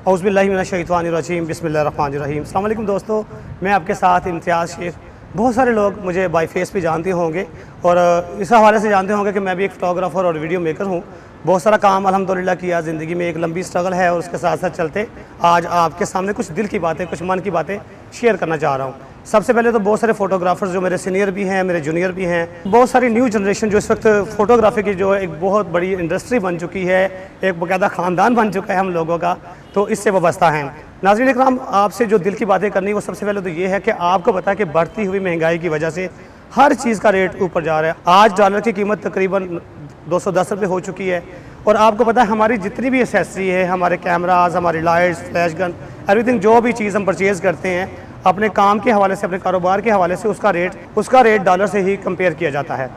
औज़ुबिल्लाहिमिनश्शैतानिर्रजीम बिस्मिल्लाहिर्रहमानिर्रहीम। अस्सलाम वालेकुम दोस्तों, मैं आपके साथ इम्तियाज़ शेख। बहुत सारे लोग मुझे बाय फेस भी जानते होंगे और इस हवाले से जानते होंगे कि मैं भी एक फ़ोटोग्राफ़र और वीडियो मेकर हूँ। बहुत सारा काम अल्हम्दुलिल्लाह किया, ज़िंदगी में एक लंबी स्ट्रगल है और उसके साथ साथ चलते आज आपके सामने कुछ दिल की बातें, कुछ मन की बातें शेयर करना चाह रहा हूँ। सबसे पहले तो बहुत सारे फ़ोटोग्राफ़र्स जो मेरे सीनियर भी हैं, मेरे जूनियर भी हैं, बहुत सारी न्यू जनरेशन जो इस वक्त फ़ोटोग्राफ़ी की जो एक बहुत बड़ी इंडस्ट्री बन चुकी है, एक बाकायदा ख़ानदान बन चुका है हम लोगों का, तो इससे वाबस्ता हैं। नाज़रीन इकराम, आपसे जो दिल की बातें करनी वो सबसे पहले तो ये है कि आपको पता है कि बढ़ती हुई महंगाई की वजह से हर चीज़ का रेट ऊपर जा रहा है। आज डॉलर की कीमत तकरीबन 210 रुपये हो चुकी है और आपको पता है हमारी जितनी भी एसेसरी है, हमारे कैमराज, हमारी लाइट्स, फ्लैश गन, एवरीथिंग, जो भी चीज़ हम परचेज़ करते हैं अपने काम के हवाले से, अपने कारोबार के हवाले से, उसका रेट डॉलर से ही कंपेयर किया जाता है।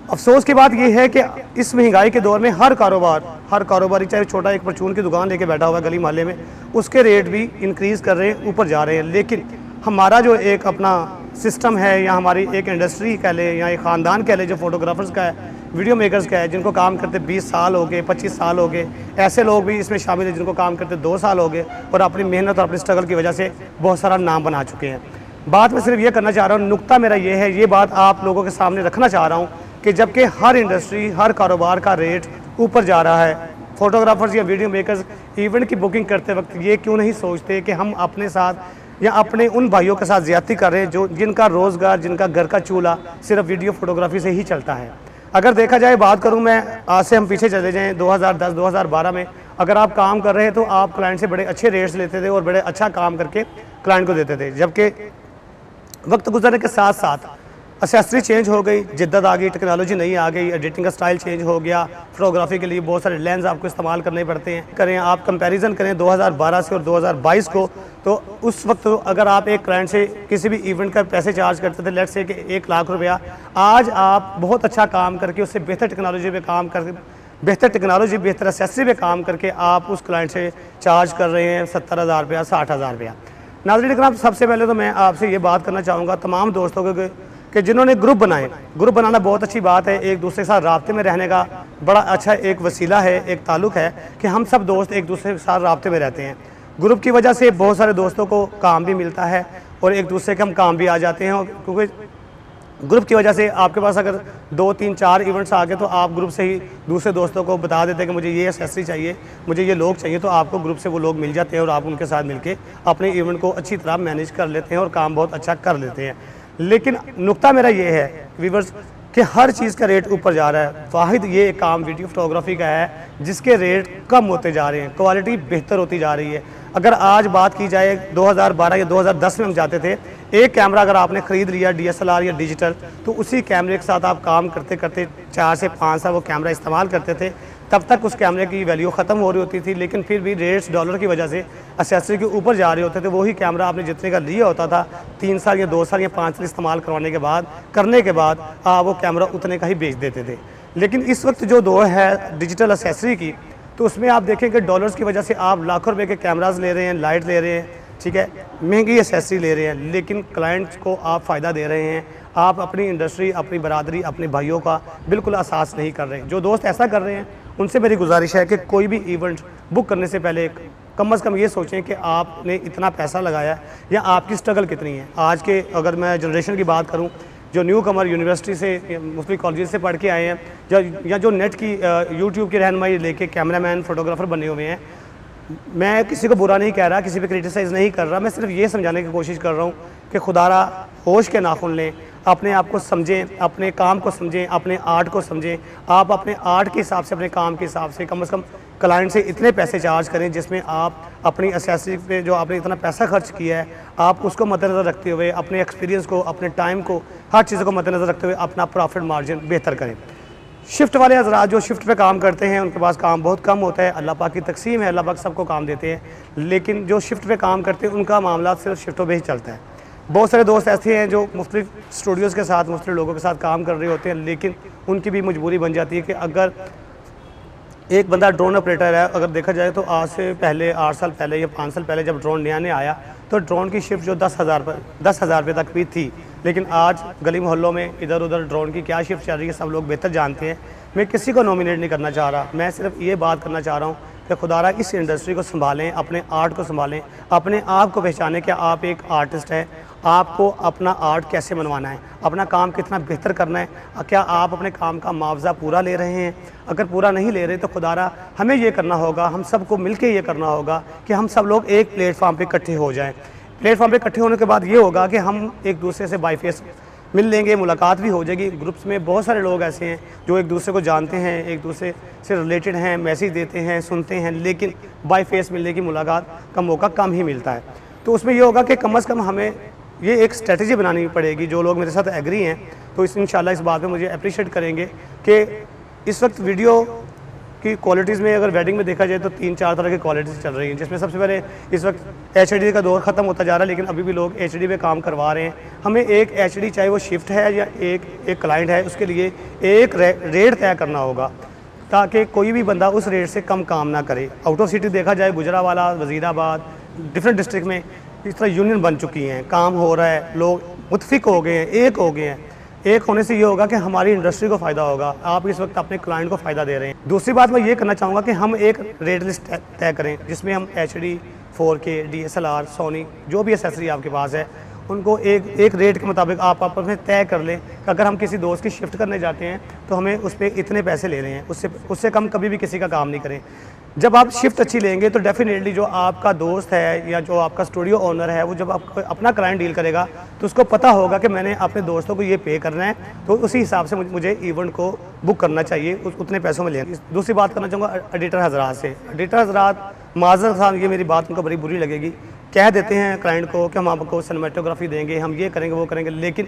अफसोस की बात यह है कि इस महंगाई के दौर में हर कारोबारी चाहे छोटा एक परचून की दुकान लेके बैठा हुआ है गली मोहल्ले में, उसके रेट भी इंक्रीज़ कर रहे हैं, ऊपर जा रहे हैं। लेकिन हमारा जो एक अपना सिस्टम है या हमारी एक इंडस्ट्री कह लें या एक ख़ानदान कह लें जो फोटोग्राफर्स का है, वीडियो मेकर्स का है, जिनको काम करते 20 साल हो गए, 25 साल हो गए, ऐसे लोग भी इसमें शामिल हैं जिनको काम करते 2 साल हो गए और अपनी मेहनत और अपनी स्ट्रगल की वजह से बहुत सारा नाम बना चुके हैं। बात मैं सिर्फ ये करना चाह रहा हूँ, नुक्ता मेरा ये है, ये बात आप लोगों के सामने रखना चाह रहा हूँ कि जबकि हर इंडस्ट्री, हर कारोबार का रेट ऊपर जा रहा है, फ़ोटोग्राफर्स या वीडियो मेकर्स इवेंट की बुकिंग करते वक्त ये क्यों नहीं सोचते कि हम अपने साथ या अपने उन भाइयों के साथ ज़्यादती कर रहे हैं जिनका रोज़गार, जिनका घर का चूल्हा सिर्फ वीडियो फोटोग्राफी से ही चलता है। अगर देखा जाए, बात करूं मैं, आज से हम पीछे चले जाएं 2010-2012 में, अगर आप काम कर रहे हैं तो आप क्लाइंट से बड़े अच्छे रेट्स लेते थे और बड़े अच्छा काम करके क्लाइंट को देते थे। जबकि वक्त गुजरने के साथ साथ एसेसरी चेंज हो गई, जिद्दत आ गई, टेक्नोलॉजी नई आ गई, एडिटिंग का स्टाइल चेंज हो गया, फोटोग्राफी के लिए बहुत सारे लेंस आपको इस्तेमाल करने पड़ते हैं। करें आप कंपैरिजन करें 2012 से और 2022 को, तो उस वक्त अगर आप एक क्लाइंट से किसी भी इवेंट का पैसे चार्ज करते थे, लेट्स से कि 1 लाख रुपया, आज आप बहुत अच्छा काम करके उससे बेहतर टेक्नोलॉजी पे काम करके, बेहतर एसेसरी पे काम करके आप उस क्लाइंट से चार्ज कर रहे हैं 70,000 रुपया, 60,000 रुपया। नाज़रीन इकराम, सबसे पहले तो मैं आपसे ये बात करना चाहूँगा तमाम दोस्तों को कि जिन्होंने ग्रुप बनाए, ग्रुप बनाना बहुत अच्छी बात है, एक दूसरे के साथ राब्ते में रहने का बड़ा अच्छा एक वसीला है, एक ताल्लुक़ है कि हम सब दोस्त एक दूसरे के साथ राब्ते में रहते हैं। ग्रुप की वजह से बहुत सारे दोस्तों को काम भी मिलता है और एक दूसरे के हम काम भी आ जाते हैं, क्योंकि ग्रुप की वजह से आपके पास अगर 2, 3, 4 इवेंट्स आ गए तो आप ग्रुप से ही दूसरे दोस्तों को बता देते हैं कि मुझे ये एसेसरी चाहिए, मुझे ये लोग चाहिए, तो आपको ग्रुप से वो लोग मिल जाते हैं और आप उनके साथ मिलके अपने इवेंट को अच्छी तरह मैनेज कर लेते हैं और काम बहुत अच्छा कर लेते हैं। लेकिन नुक्ता मेरा ये है व्यूवर्स कि हर चीज़ का रेट ऊपर जा रहा है। वाहिद ये काम वीडियो फोटोग्राफी का है जिसके रेट कम होते जा रहे हैं, क्वालिटी बेहतर होती जा रही है। अगर आज बात की जाए 2012 या 2010 में हम जाते थे, एक कैमरा अगर आपने ख़रीद लिया DSLR या डिजिटल, तो उसी कैमरे के साथ आप काम करते करते 4 से 5 साल वो कैमरा इस्तेमाल करते थे, तब तक उस कैमरे की वैल्यू ख़त्म हो रही होती थी। लेकिन फिर भी रेट्स डॉलर की वजह से एसेसरी के ऊपर जा रहे होते थे। वही कैमरा आपने जितने का लिया होता था, 3 साल या 2 साल या 5 साल इस्तेमाल करने के बाद आप वो कैमरा उतने का ही बेच देते थे। लेकिन इस वक्त जो दौर है डिजिटल एसेसरी की, तो उसमें आप देखें कि डॉलर्स की वजह से आप लाखों रुपए के कैमराज ले रहे हैं, लाइट ले रहे हैं, ठीक है, महंगी एसेसरी ले रहे हैं, लेकिन क्लाइंट्स को आप फ़ायदा दे रहे हैं। आप अपनी इंडस्ट्री, अपनी बरादरी, अपने भाइयों का बिल्कुल एहसास नहीं कर रहे हैं। जो दोस्त ऐसा कर रहे हैं उनसे मेरी गुजारिश है कि कोई भी इवेंट बुक करने से पहले कम से कम ये सोचें कि आपने इतना पैसा लगाया या आपकी स्ट्रगल कितनी है। आज के अगर मैं जनरेशन की बात करूँ, जो न्यू कमर यूनिवर्सिटी से, मुख्तलिफ कॉलेज से पढ़ के आए हैं या जो नेट की यूट्यूब की रहनुमाई लेके कैमरामैन, फोटोग्राफर बने हुए हैं, मैं किसी को बुरा नहीं कह रहा, किसी पे क्रिटिसाइज़ नहीं कर रहा, मैं सिर्फ ये समझाने की कोशिश कर रहा हूँ कि खुदारा होश के नाखुन लें, अपने आप को समझें, अपने काम को समझें, अपने आर्ट को समझें। आप अपने आर्ट के हिसाब से, अपने काम के हिसाब से कम क्लाइंट से इतने पैसे चार्ज करें जिसमें आप अपनी एसेसरी पे जो आपने इतना पैसा खर्च किया है, आप उसको मद्देनज़र रखते हुए, अपने एक्सपीरियंस को, अपने टाइम को, हर चीज़ों को मद्देनज़र रखते हुए अपना प्रॉफिट मार्जिन बेहतर करें। शिफ्ट वाले हज़रात जो शिफ्ट पे काम करते हैं उनके पास काम बहुत कम होता है। अल्लाह पाक की तकसीम है, अल्लाह पाक सबको काम देते हैं, लेकिन जो शिफ्ट पे काम करते हैं उनका मामला सिर्फ शिफ्टों पे ही चलता है। बहुत सारे दोस्त ऐसे हैं जो मुख्तलिफ स्टूडियोज़ के साथ, मुख्तलिफ लोगों के साथ काम कर रहे होते हैं, लेकिन उनकी भी मजबूरी बन जाती है कि अगर एक बंदा ड्रोन ऑपरेटर है, अगर देखा जाए तो आज से पहले 8 साल पहले या 5 साल पहले जब ड्रोन नया आया तो ड्रोन की शिफ्ट जो 10,000 रुपये तक भी थी, लेकिन आज गली मोहल्लों में इधर उधर ड्रोन की क्या शिफ्ट चल रही है सब लोग बेहतर जानते हैं। मैं किसी को नॉमिनेट नहीं करना चाह रहा, मैं सिर्फ ये बात करना चाह रहा हूँ कि खुदारा इस इंडस्ट्री को संभालें, अपने आर्ट को संभालें, अपने आप को पहचानें कि आप एक आर्टिस्ट हैं, आपको अपना आर्ट कैसे बनवाना है, अपना काम कितना बेहतर करना है, क्या आप अपने काम का मुआवजा पूरा ले रहे हैं। अगर पूरा नहीं ले रहे तो खुदारा हमें ये करना होगा, हम सबको मिलकर ये करना होगा कि हम सब लोग एक प्लेटफॉर्म पे इकट्ठे हो जाएं। प्लेटफॉर्म पे इकट्ठे होने के बाद ये होगा कि हम एक दूसरे से बाई फेस मिल लेंगे, मुलाकात भी हो जाएगी। ग्रुप्स में बहुत सारे लोग ऐसे हैं जो एक दूसरे को जानते हैं, एक दूसरे से रिलेटेड हैं, मैसेज देते हैं, सुनते हैं, लेकिन बाई फेस मिलने की मुलाकात का मौका कम ही मिलता है। तो उसमें ये होगा कि कम अज़ कम हमें ये एक स्ट्रेटजी बनानी पड़ेगी। जो लोग मेरे साथ एग्री हैं तो इंशाल्लाह इस बात में मुझे अप्रिशिएट करेंगे कि इस वक्त वीडियो की क्वालिटीज़ में अगर वेडिंग में देखा जाए तो 3-4 तरह की क्वालिटीज़ चल रही हैं, जिसमें सबसे पहले इस वक्त HD का दौर ख़त्म होता जा रहा है, लेकिन अभी भी लोग HD पे काम करवा रहे हैं। हमें एक HD चाहे वो शिफ्ट है या एक क्लाइंट है, उसके लिए एक रेट तय करना होगा ताकि कोई भी बंदा उस रेट से कम काम ना करे। आउट ऑफ सिटी देखा जाए, गुजरावाला, वज़ीराबाद, डिफरेंट डिस्ट्रिक्ट में इस तरह यूनियन बन चुकी हैं, काम हो रहा है, लोग मुतफिक हो गए हैं, एक हो गए हैं। एक होने से ये होगा कि हमारी इंडस्ट्री को फ़ायदा होगा, आप इस वक्त अपने क्लाइंट को फ़ायदा दे रहे हैं। दूसरी बात मैं ये करना चाहूँगा कि हम एक रेट लिस्ट तय करें जिसमें हम HD, 4K, DSLR, सोनी जो भी एसेसरी आपके पास है उनको एक रेट के मुताबिक आप आपस में तय कर लें कि अगर हम किसी दोस्त की शिफ्ट करने जाते हैं तो हमें उस पर इतने पैसे ले रहे हैं, उससे कम कभी भी किसी का काम नहीं करें। जब आप शिफ्ट अच्छी लेंगे तो डेफिनेटली जो आपका दोस्त है या जो आपका स्टूडियो ओनर है, वो जब आप अपना क्लाइंट डील करेगा तो उसको पता होगा कि मैंने अपने दोस्तों को ये पे करना है, तो उसी हिसाब से मुझे इवेंट को बुक करना चाहिए, उतने पैसों में लेंगे। दूसरी बात करना चाहूँगा एडिटर हजरात से। एडिटर हजरात माज़रत खान, ये मेरी बात उनको बड़ी बुरी लगेगी, कह देते हैं क्लाइंट को कि हम आपको सिनेमेटोग्राफी देंगे, हम ये करेंगे वो करेंगे, लेकिन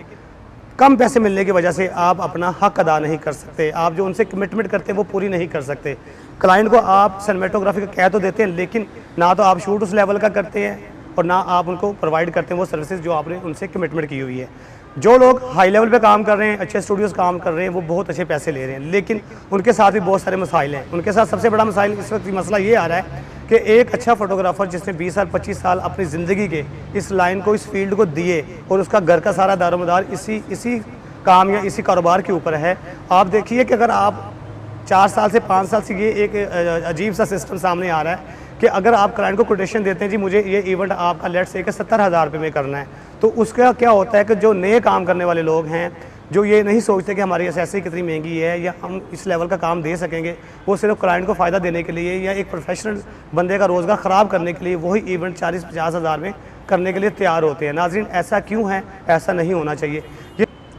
कम पैसे मिलने की वजह से आप अपना हक अदा नहीं कर सकते। आप जो उनसे कमिटमेंट करते हैं वो पूरी नहीं कर सकते। क्लाइंट को आप सिनेमेटोग्राफी का कह तो देते हैं, लेकिन ना तो आप शूट उस लेवल का करते हैं और ना आप उनको प्रोवाइड करते हैं वो सर्विसेज जो आपने उनसे कमिटमेंट की हुई है। जो लोग हाई लेवल पे काम कर रहे हैं, अच्छे स्टूडियोज़ काम कर रहे हैं, वो बहुत अच्छे पैसे ले रहे हैं, लेकिन उनके साथ भी बहुत सारे मसाइल हैं। उनके साथ सबसे बड़ा मसाइल इस वक्त मसला ये आ रहा है कि एक अच्छा फोटोग्राफर जिसने 20 साल 25 साल अपनी ज़िंदगी के इस लाइन को, इस फील्ड को दिए और उसका घर का सारा दारोमदार इसी काम या इसी कारोबार के ऊपर है। आप देखिए कि अगर आप 4 साल से 5 साल से ये एक अजीब सा सिस्टम सामने आ रहा है कि अगर आप क्लाइंट को कोटेशन देते हैं, जी मुझे ये इवेंट आपका लेट्स से 70,000 रुपये में करना है, तो उसका क्या होता है कि जो नए काम करने वाले लोग हैं, जो ये नहीं सोचते कि हमारी एसेसरी कितनी महंगी है या हम इस लेवल का काम दे सकेंगे, वो सिर्फ क्लाइंट को फ़ायदा देने के लिए या एक प्रोफेशनल बंदे का रोज़गार ख़राब करने के लिए वही इवेंट 40-50 हज़ार में करने के लिए तैयार होते हैं। नाज़रीन, ऐसा क्यों है? ऐसा नहीं होना चाहिए।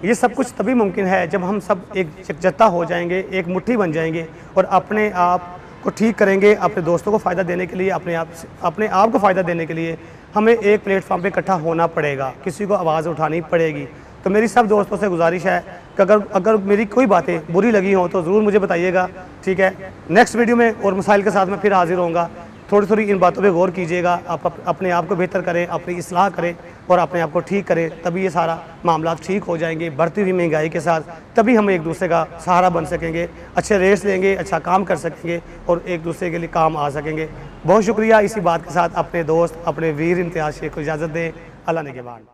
ये सब कुछ तभी मुमकिन है जब हम सब एक जत्था हो जाएंगे, एक मुट्ठी बन जाएंगे और अपने आप को ठीक करेंगे। अपने दोस्तों को फ़ायदा देने के लिए, अपने आप को फ़ायदा देने के लिए हमें एक प्लेटफॉर्म पे इकट्ठा होना पड़ेगा, किसी को आवाज़ उठानी पड़ेगी। तो मेरी सब दोस्तों से गुजारिश है कि अगर मेरी कोई बातें बुरी लगी हों तो ज़रूर मुझे बताइएगा, ठीक है। नेक्स्ट वीडियो में और मसाइल के साथ मैं फिर हाजिर होऊंगा। थोड़ी इन बातों पे गौर कीजिएगा, आप अपने आप को बेहतर करें, अपनी इस्लाह करें और अपने आप को ठीक करें, तभी ये सारा मामला ठीक हो जाएंगे। बढ़ती हुई महंगाई के साथ तभी हम एक दूसरे का सहारा बन सकेंगे, अच्छे रेट्स लेंगे, अच्छा काम कर सकेंगे और एक दूसरे के लिए काम आ सकेंगे। बहुत शुक्रिया। इसी बात के साथ अपने दोस्त, अपने वीर इम्तियाज़ शेख को इजाज़त दें। अल्लाह निगहबान।